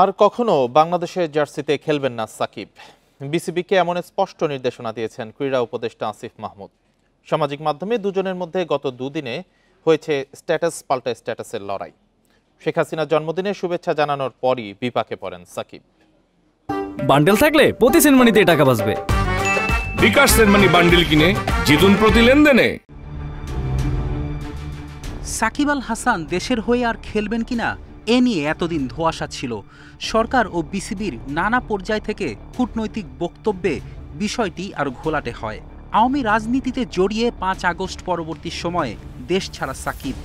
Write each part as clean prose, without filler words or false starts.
আর কখনো বাংলাদেশের জার্সিতে খেলবেন না সাকিব। বিসিবিকে এমন স্পষ্ট নির্দেশনা দিয়েছেন ক্রীড়া উপদেষ্টা আসিফ মাহমুদ। সামাজিক মাধ্যমে দুজনের মধ্যে গত দুদিনে হয়েছে স্ট্যাটাস পাল্টা স্ট্যাটাসের লড়াই। শেখ হাসিনার জন্মদিনে শুভেচ্ছা জানানোর পরই বিপাকে পড়েন সাকিব। বান্ডেল থাকলে প্রতি সেনমানিতে টাকা বাঁচবে। বিকাশ সেনমানি বান্ডেল কিনে জিতুন প্রতি লেনদেনে। সাকিব আল হাসান দেশের হয়ে আর খেলবেন কিনা এ নিয়ে এতদিন ধোঁয়াশা ছিল। সরকার ও বিসিবির নানা পর্যায় থেকে কূটনৈতিক বক্তব্যে বিষয়টি আর ঘোলাটে হয়। আওয়ামী রাজনীতিতে জড়িয়ে 5 আগস্ট পরবর্তী সময়ে দেশ ছাড়া সাকিব।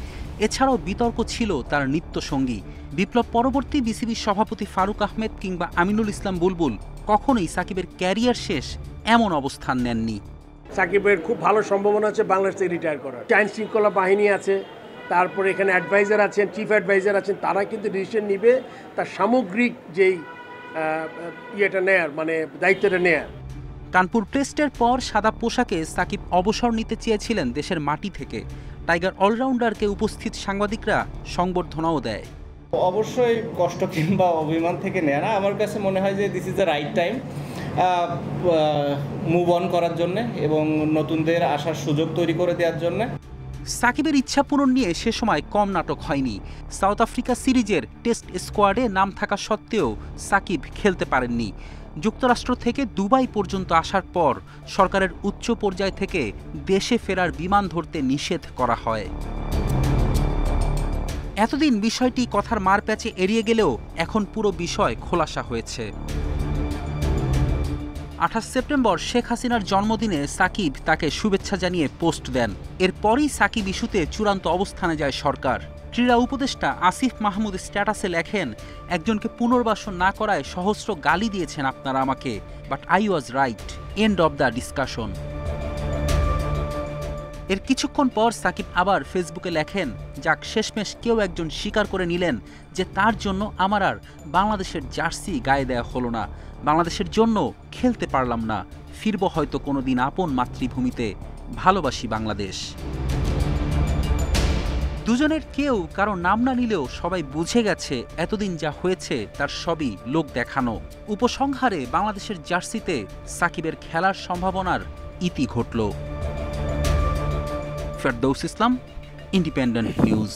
এছাড়াও বিতর্ক ছিল তার নিত্যসঙ্গী। বিপ্লব পরবর্তী বিসিবির সভাপতি ফারুক আহমেদ কিংবা আমিনুল ইসলাম বুলবুল কখনোই সাকিবের ক্যারিয়ার শেষ এমন অবস্থান নেননি। সাকিবের খুব ভালো সম্ভাবনা আছে বাংলাদেশ থেকে রিটায়ার করার। আইন শৃঙ্খলা বাহিনী আছে, তারপরে এখানে অ্যাডভাইজার আছেন, চিফ অ্যাডভাইজার আছেন, তারা কিন্তু ডিসিশন নিবে তার সামগ্রিক যেই নেয়ার দায়িত্বটা নেয়ার। কানপুর টেস্টের পর সাদা পোশাকে সাকিব অবসর নিতে চেয়েছিলেন দেশের মাটি থেকে। টাইগার অলরাউন্ডারকে উপস্থিত সাংবাদিকরা সংবর্ধনাও দেয়। অবশ্যই কষ্ট কিংবা অভিমান থেকে নেয় না, আমার কাছে মনে হয় যে this is the right time move on করার জন্য এবং নতুনদের আসার সুযোগ তৈরি করে দেওয়ার জন্য। সাকিবের ইচ্ছা পূরণ নিয়ে সে সময় কম নাটক হয়নি। সাউথ আফ্রিকা সিরিজের টেস্ট স্কোয়াডে নাম থাকা সত্ত্বেও সাকিব খেলতে পারেননি। যুক্তরাষ্ট্র থেকে দুবাই পর্যন্ত আসার পর সরকারের উচ্চ পর্যায় থেকে দেশে ফেরার বিমান ধরতে নিষেধ করা হয়। এতদিন বিষয়টি কথার মারপ্যাচে এড়িয়ে গেলেও এখন পুরো বিষয় খোলাসা হয়েছে। 28 সেপ্টেম্বর শেখ হাসিনার জন্মদিনে সাকিব তাকে শুভেচ্ছা জানিয়ে পোস্ট দেন। এরপরই সাকিব ইস্যুতে চূড়ান্ত অবস্থানে যায় সরকার। ক্রীড়া উপদেষ্টা আসিফ মাহমুদ স্ট্যাটাসে লেখেন, একজনকে পুনর্বাসন না করায় সহস্র গালি দিয়েছেন আপনারা আমাকে, but I was right, end of the discussion. এর কিছুক্ষণ পর সাকিব আবার ফেসবুকে লেখেন, যাক শেষমেশ কেউ একজন স্বীকার করে নিলেন যে তার জন্য আমার আর বাংলাদেশের জার্সি গায়ে দেয়া হলো না, বাংলাদেশের জন্য খেলতে পারলাম না, ফিরব হয়তো কোনোদিন আপন মাতৃভূমিতে, ভালোবাসি বাংলাদেশ। দুজনের কেউ কারো নাম না নিলেও সবাই বুঝে গেছে এতদিন যা হয়েছে তার সবই লোক দেখানো। উপসংহারে বাংলাদেশের জার্সিতে সাকিবের খেলার সম্ভাবনার ইতি ঘটল। ফেরদৌস ইসলাম, ইন্ডিপেন্ডেন্ট নিউজ।